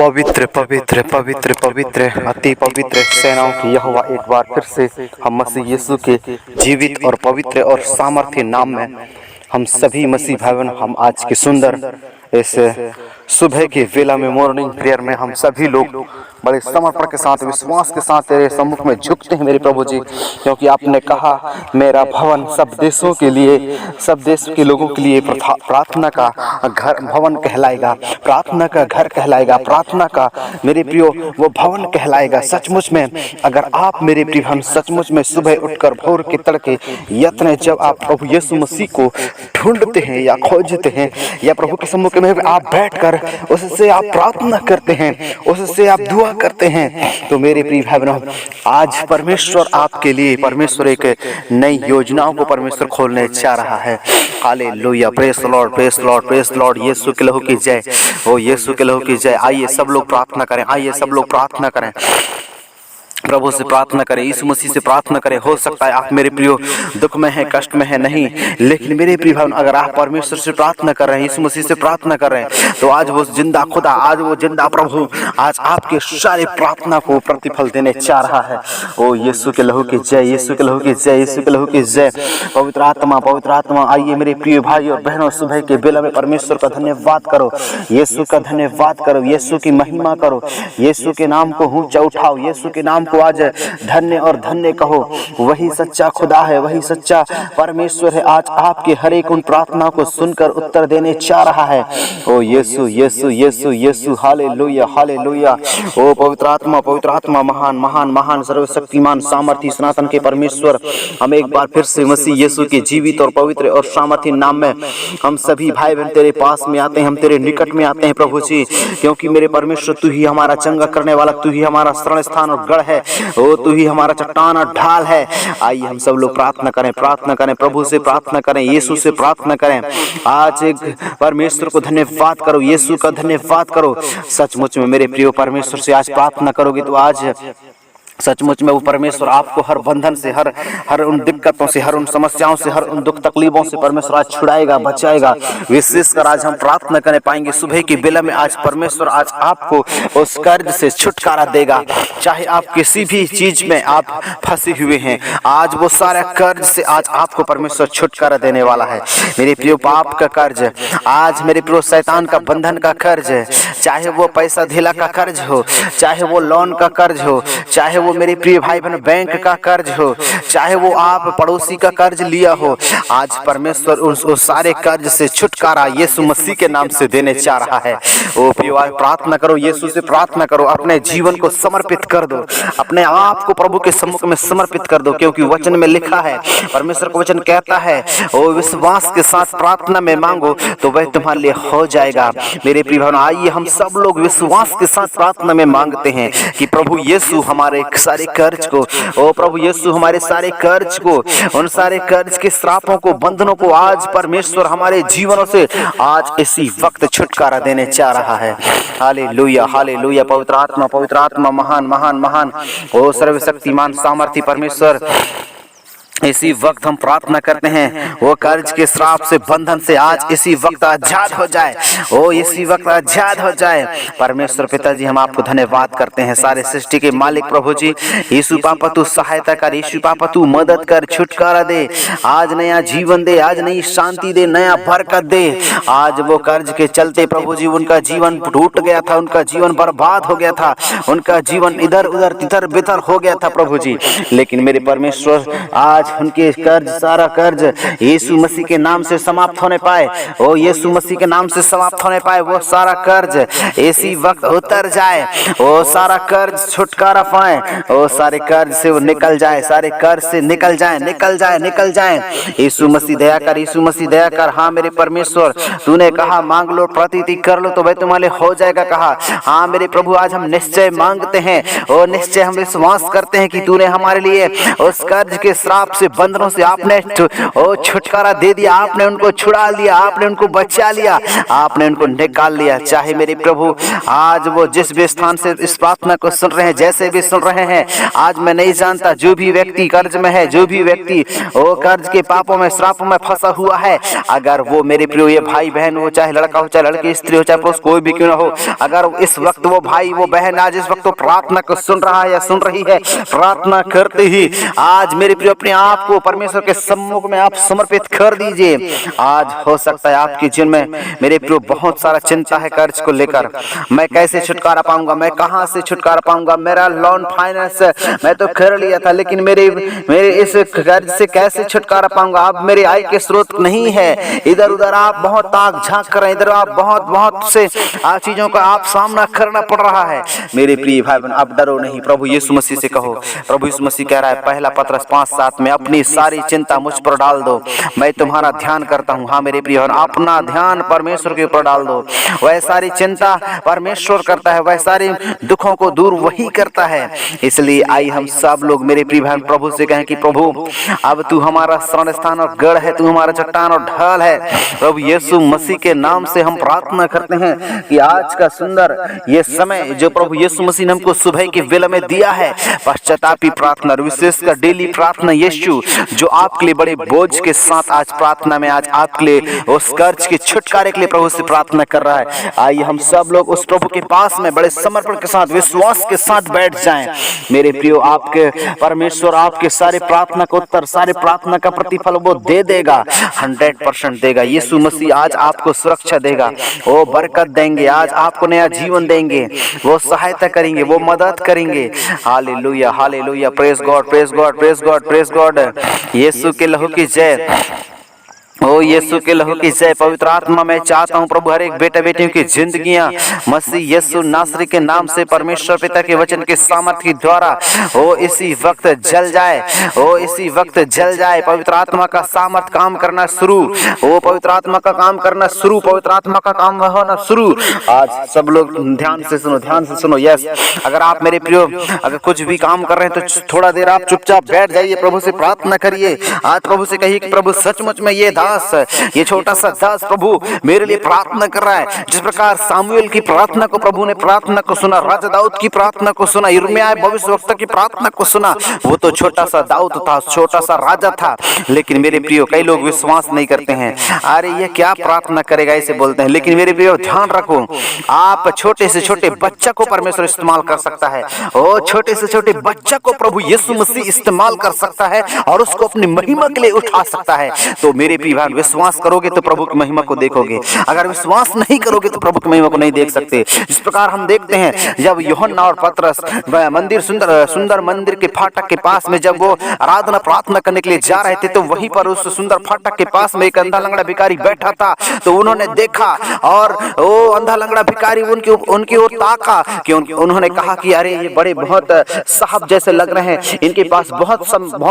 पवित्र पवित्र पवित्र पवित्र अति पवित्र सेनाओं की यहोवा एक बार फिर से हम मसीह यीशु के जीवित और पवित्र और सामर्थ्य नाम में हम सभी मसीह भाई बहन हम आज के सुंदर इस सुबह के वेला में मॉर्निंग प्रेयर में हम सभी लोग बड़े समर्पण के साथ विश्वास के साथ तेरे सम्मुख में झुकते हैं मेरे प्रभु जी, क्योंकि आपने कहा मेरा भवन सब देशों के लिए, सब देश के लोगों के लिए प्रार्थना का घर भवन कहलाएगा, प्रार्थना का घर कहलाएगा, प्रार्थना का मेरे प्रियो वो भवन कहलाएगा। सचमुच में अगर आप मेरे प्रिय हम सचमुच में सुबह उठकर भोर के तड़के यत्न जब आप प्रभु यीशु मसीह को ढूंढते हैं या खोजते हैं या प्रभु के सम्मुख में आप बैठकर उससे आप प्रार्थना करते हैं, उससे आप दुआ करते हैं, तो मेरे प्रिय भाई बहनों आज परमेश्वर आपके लिए परमेश्वर एक नई योजनाओं को परमेश्वर खोलने जा रहा है। Hallelujah, praise the lord, praise the lord, praise the lord. यीशु के लहू की जय, ओ यीशु के लहू की जय। आइए सब लोग प्रार्थना करें, आइए सब लोग प्रार्थना करें, प्रभु से प्रार्थना करें, यीशु मसीह से प्रार्थना करें। हो सकता है आप मेरे प्रियो दुख में हैं, कष्ट में हैं, नहीं, लेकिन मेरे प्रिय भाई अगर आप परमेश्वर से प्रार्थना कर रहे हैं, यीशु मसीह से प्रार्थना कर रहे हैं, तो आज वो जिंदा खुदा, आज वो जिंदा प्रभु आज आपके सारे प्रार्थना को प्रतिफल देने जा रहा है। ओ यीशु के लहू की जय, यीशु के लहू की जय, यीशु के लहू की जय। पवित्र आत्मा आइए मेरे प्रिय भाई और बहनों सुबह के बेला में परमेश्वर का धन्यवाद करो, यीशु का धन्यवाद करो, यीशु की महिमा करो, यीशु के नाम को ऊंचा उठाओ, यीशु के नाम को आज धन्य और धन्य कहो। वही सच्चा खुदा है, वही सच्चा परमेश्वर है, आज आपके हर एक उन प्रार्थना को सुनकर उत्तर देने जा रहा है। ओ यीशु यीशु यीशु यीशु, हालेलुया हालेलुया। ओ पवित्र आत्मा महान महान महान सर्वशक्तिमान सामर्थी सनातन के परमेश्वर, हम एक बार फिर से मसीह यीशु के जीवित और पवित्र और सामर्थी नाम में हम सभी भाई बहन तेरे पास में आते हैं, हम तेरे निकट में आते हैं प्रभु जी, क्योंकि मेरे परमेश्वर तू ही हमारा चंगा करने वाला, तू ही हमारा शरण स्थान और गढ़ है, ओ तू ही हमारा चट्टान और ढाल है। आइए हम सब लोग प्रार्थना करें, प्रार्थना करें, प्रभु से प्रार्थना करें, यीशु से प्रार्थना करें। आज एक परमेश्वर को धन्यवाद करो, यीशु का धन्यवाद करो। सचमुच में मेरे प्रिय परमेश्वर से आज प्रार्थना करोगे तो आज सचमुच में वो परमेश्वर आपको हर बंधन से, हर उन दिक्कतों से, हर उन समस्याओं से, हर उन दुख तकलीफों से परमेश्वर आज छुड़ाएगा, बचाएगा। विशेषकर आज हम प्रार्थना करने पाएंगे सुबह की बेला में, आज परमेश्वर आज आपको उस कर्ज से छुटकारा देगा। चाहे आप किसी भी चीज में आप फंसे हुए हैं, आज वो सारा कर्ज से आज आपको परमेश्वर छुटकारा देने वाला है। मेरे प्रियो पाप का कर्ज, आज मेरे प्रियो शैतान का बंधन का कर्ज, चाहे वो पैसा ढीला का कर्ज हो, चाहे वो लोन का कर्ज हो, चाहे वो मेरे प्रिय भाई बहन बैंक का कर्ज हो, चाहे वो आप पड़ोसी का कर्ज लिया हो, आज परमेश्वर उस सारे कर्ज से छुटकारा यीशु मसीह के नाम से देने जा रहा है। ओ प्रिय प्रार्थना करो, यीशु से प्रार्थना करो, अपने जीवन को समर्पित कर दो, अपने आप को प्रभु के सम्मुख में समर्पित कर दो, क्योंकि वचन में लिखा है, परमेश्वर का वचन कहता है, ओ विश्वास के साथ प्रार्थना में मांगो तो वह तुम्हारे लिए हो जाएगा। मेरे प्रिय भाई आइए हम सब लोग विश्वास के साथ प्रार्थना में मांगते हैं कि प्रभु यीशु हमारे सारे कर्ज को, ओ प्रभु यीशु हमारे सारे कर्ज को, उन सारे कर्ज के श्रापों को, बंधनों को आज परमेश्वर हमारे जीवनों से आज इसी वक्त छुटकारा देने जा रहा है। Hallelujah hallelujah. पवित्र आत्मा महान महान महान, ओ सर्वशक्तिमान सामर्थी परमेश्वर, इसी वक्त हम प्रार्थना करते हैं वो कर्ज के श्राप से, बंधन से आज इसी वक्त आजाद हो जाए, ओ इसी वक्त आजाद हो जाए। परमेश्वर पिताजी हम आपको धन्यवाद करते हैं, सारे सृष्टि के मालिक प्रभु जी, यीशु पापा तू सहायता कर, यीशु पापा तू मदद कर, छुटकारा दे, आज नया जीवन दे, आज नई शांति दे, नया बरकत दे। आज वो कर्ज के चलते प्रभु जी उनका जीवन टूट गया था, उनका जीवन बर्बाद हो गया था, उनका जीवन इधर उधर तितर बितर हो गया था प्रभु जी, लेकिन मेरे परमेश्वर आज उनके कर्ज, सारा कर्ज यीशु मसीह के नाम से समाप्त होने पाए, ओ यीशु मसीह के नाम से समाप्त होने पाए, वो सारा कर्ज इसी वक्त उतर जाए, ओ सारा कर्ज छुटकारा पाए, ओ सारे कर्ज से वो निकल जाए, सारे कर्ज से निकल जाए, निकल जाए, निकल जाए। यीशु मसीह दया कर, यीशु मसीह दया कर। हाँ मेरे परमेश्वर, तूने कहा मांग लो प्रतीति कर लो तो वह तुम्हारे हो जाएगा कहा। हाँ मेरे प्रभु आज हम निश्चय मांगते हैं, और निश्चय हम विश्वास करते हैं कि तूने हमारे लिए उस कर्ज के श्राप से बंधनों से आपने छुटकारा दे दिया, आपने उनको छुड़ा लिया, आपने उनको बचा लिया, आपने उनको निकाल लिया। चाहे मेरे प्रभु आज वो जिस भी स्थान से इस प्रार्थना को सुन रहे हैं, जैसे भी सुन रहे हैं, आज मैं नहीं जानता, जो भी व्यक्ति कर्ज में है, जो भी व्यक्ति वो कर्ज के पापों में श्रापों में फंसा हुआ है, अगर वो मेरे प्रिय ये भाई बहन हो, चाहे लड़का हो, चाहे लड़की, स्त्री हो, चाहे पुरुष, कोई भी क्यों ना हो, अगर इस वक्त वो भाई वो बहन आज इस वक्त तो प्रार्थना को सुन रहा है या सुन रही है, प्रार्थना करते ही आज मेरे प्रिय अपने आप को परमेश्वर के सम्मुख में आप समर्पित कर दीजिए। आज हो सकता है आपके जीवन में मेरे प्रिय बहुत सारा चिंता है कर्ज को लेकर, मैं कैसे छुटकारा पाऊंगा, मैं कहां से छुटकारा पाऊंगा, मेरा लोन फाइनेंस मैं तो कर लिया था, लेकिन मेरे इस कर्ज से कैसे छुटकारा पाऊंगा, अब मेरे आय के स्रोत नहीं है, इधर उधर आप बहुत ताक झांक कर रहे हैं, इधर आप बहुत से चीजों का आप सामना करना पड़ रहा है। मेरे प्रिय भाई बहन, आप डरो नहीं, प्रभु यीशु मसीह से कहो। प्रभु यीशु मसीह कह रहा है पहला पत्रस 5:7 में, अपनी सारी चिंता मुझ पर डाल दो, मैं तुम्हारा ध्यान करता हूँ। हाँ मेरे प्रिय, अपना ध्यान परमेश्वर के ऊपर डाल दो। वह सारी चिंता परमेश्वर करता है, वह सारे दुखों को दूर वही करता है। इसलिए आई हम सब लोग मेरे प्रिय भाई प्रभु से कहें कि प्रभु अब तू हमारा शरण स्थान और गढ़ है, तू हमारा चट्टान और ढाल है। प्रभु यीशु मसीह के नाम से हम प्रार्थना करते हैं कि आज का सुंदर ये समय जो प्रभु यीशु मसीह ने हमको सुबह के वेला में दिया है, पश्चातापी प्रार्थना, विशेषकर डेली प्रार्थना, यीशु जो आपके लिए बड़े बोझ के साथ आज प्रार्थना में आज आपके लिए उस कर्ज के छुटकारे के लिए प्रभु से प्रार्थना कर रहा है। आइए हम सब लोग उस प्रभु के पास में बड़े समर्पण के साथ, विश्वास के साथ बैठ जाएं। मेरे प्रियो, आपके परमेश्वर आपके सारे प्रार्थना का उत्तर, सारे प्रार्थना का प्रतिफल वो दे देगा, 100% देगा। यीशु मसीह आज आपको सुरक्षा देगा, वो बरकत देंगे, आज आपको नया जीवन देंगे, वो सहायता करेंगे, वो मदद करेंगे। Hallelujah, hallelujah, praise God, praise God, praise God, praise God. यीशु के लहू की जय, ओ यीशु के लहू की जय। पवित्र आत्मा, मैं चाहता हूँ प्रभु हर एक बेटा बेटियों की जिंदगियां मसीह यीशु नासरी के नाम से परमेश्वर पिता के वचन के सामर्थ्य के द्वारा ओ इसी वक्त जल जाए, ओ इसी वक्त जल जाए। पवित्र आत्मा का सामर्थ्य काम करना शुरू, ओ पवित्र आत्मा का काम करना शुरू, पवित्र आत्मा का काम होना शुरू। आज सब लोग ध्यान से सुनो, ध्यान से सुनो। यस, अगर आप मेरे प्रियो अगर कुछ भी काम कर रहे हैं तो थोड़ा देर आप चुपचाप बैठ जाइए, प्रभु से प्रार्थना करिए। आज प्रभु से कहिए कि प्रभु सचमुच में ये छोटा सा दास प्रभु मेरे लिए प्रार्थना कर रहा है। जिस प्रकार सामुएल की प्रार्थना को प्रभु ने प्रार्थना को सुना, राजा दाऊद की प्रार्थना को सुना, यिर्मयाह भविष्यवक्ता की प्रार्थना को सुना, वो तो छोटा सा दाऊद था, छोटा सा राजा था। लेकिन मेरे प्रियो, कई लोग विश्वास नहीं करते हैं, अरे ये क्या प्रार्थना करेगा ऐसे बोलते हैं। लेकिन मेरे प्रियो ध्यान रखो, आप छोटे से छोटे बच्चा को परमेश्वर इस्तेमाल कर सकता है। ओ छोटे से छोटे बच्चा को प्रभु यीशु मसीह इस्तेमाल कर सकता है और उसको अपनी महिमा के लिए उठा सकता है। तो मेरे प्रिय भाई, विश्वास करोगे तो प्रभु की महिमा को देखोगे, अगर विश्वास नहीं करोगे तो प्रभु की महिमा को नहीं देख सकते। इस प्रकार हम देखते हैं जब यूहन्ना और पतरस मंदिर सुंदर मंदिर के फाटक के पास में जब वो आराधना प्रार्थना करने के लिए जा रहे थे, तो वहीं पर उस सुंदर फाटक के पास में एक अंधा लंगड़ा भिखारी बैठा था। तो उन्होंने देखा और वो अंधा लंगड़ा भिखारी उनकी ओर ताका कि उन्होंने कहा कि अरे ये बड़े बहुत साहब जैसे लग रहे हैं, इनके पास बहुत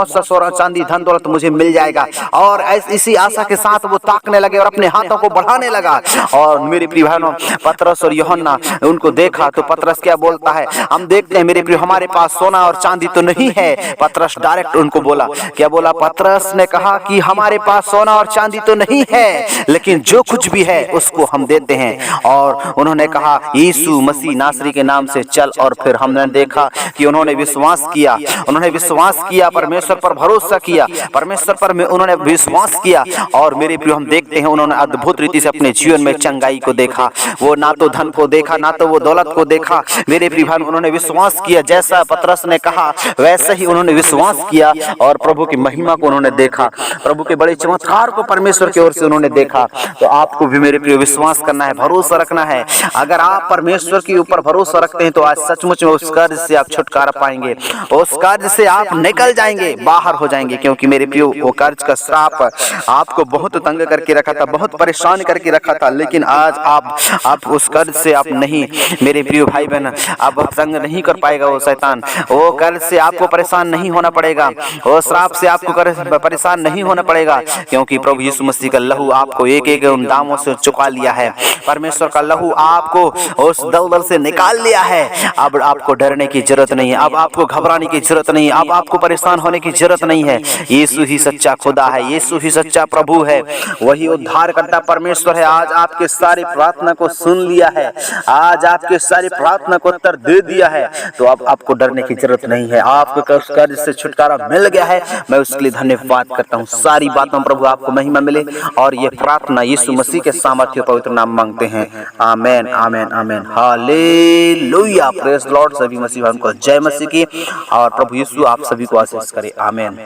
सा सोना चांदी धन दौलत मुझे मिल जाएगा। और इसी आशा के साथ वो ताकने लगे और अपने हाथों को बढ़ाने लगा। और मेरे प्रिय भाइयों, पतरस और यूहन्ना उनको देखा तो पतरस क्या बोलता है, हम देखते हैं मेरे प्रिय हमारे पास सोना और चांदी तो नहीं है। पतरस डायरेक्ट उनको बोला, क्या बोला? पतरस ने कहा कि हमारे पास सोना और चांदी तो नहीं है, लेकिन जो कुछ भी है उसको हम देते हैं। और उन्होंने कहा यीशु मसीह नासरी के नाम से चल। और फिर हमने देखा कि उन्होंने विश्वास किया, परमेश्वर पर भरोसा किया, परमेश्वर पर उन्होंने विश्वास किया। और मेरे प्रिय हम देखते हैं उन्होंने अद्भुत रीति से अपने जीवन में चंगाई को देखा। वो ना तो धन को देखा, ना तो वो दौलत को देखा। मेरे प्रिय भाई, उन्होंने विश्वास किया, जैसा पतरस ने कहा वैसे ही उन्होंने विश्वास किया और प्रभु की महिमा को उन्होंने देखा, प्रभु के बड़े चमत्कार को परमेश्वर की ओर से उन्होंने देखा। तो आपको भी मेरे प्रिय विश्वास करना है, भरोसा रखना है। अगर आप परमेश्वर के ऊपर भरोसा रखते हैं तो आज सचमुच में उस कर्ज से आप छुटकारा पाएंगे, उस कर्ज से आप निकल जाएंगे, बाहर हो जाएंगे। क्योंकि मेरे प्रिय वो कर्ज का श्राप आप आपको बहुत तंग करके रखा था, बहुत परेशान करके रखा था, लेकिन आज आप उस कर्ज से आप नहीं, मेरे प्रिय भाई बहन, अब तंग नहीं कर पाएगा वो शैतान। वो कर्ज से आपको परेशान नहीं होना पड़ेगा, वो श्राप से आपको परेशान नहीं होना पड़ेगा, क्योंकि प्रभु यीशु मसीह का लहू आपको एक एक उन दामों से चुका लिया है। परमेश्वर का लहू आपको उस दलदल से निकाल लिया है। अब आपको डरने की जरूरत नहीं है, अब आपको घबराने की जरूरत नहीं है, अब आपको परेशान होने की जरूरत नहीं है। यीशु ही सच्चा खुदा है, यीशु ही सच्चा प्रभु है, वही उद्धार करता परमेश्वर है। आज आपके सारी प्रार्थना को सुन लिया है, आज आपके सारी प्रार्थना को उत्तर दे दिया है, तो अब आपको डरने की जरूरत नहीं है। आपको कर्ज से छुटकारा मिल गया है, मैं उसके लिए धन्यवाद करता हूँ। सारी बातों प्रभु आपको महिमा मिले, और ये प्रार्थना यीशु मसीह के सामर्थ्य पवित्र नाम मांगते हैं। आमेन आमेन आमेन, हालेलुया, प्रेज लॉर्ड। सभी मसीह भाइयों को जय मसीह की, और प्रभु यीशु आप सभी को आशीष करे। आमेन।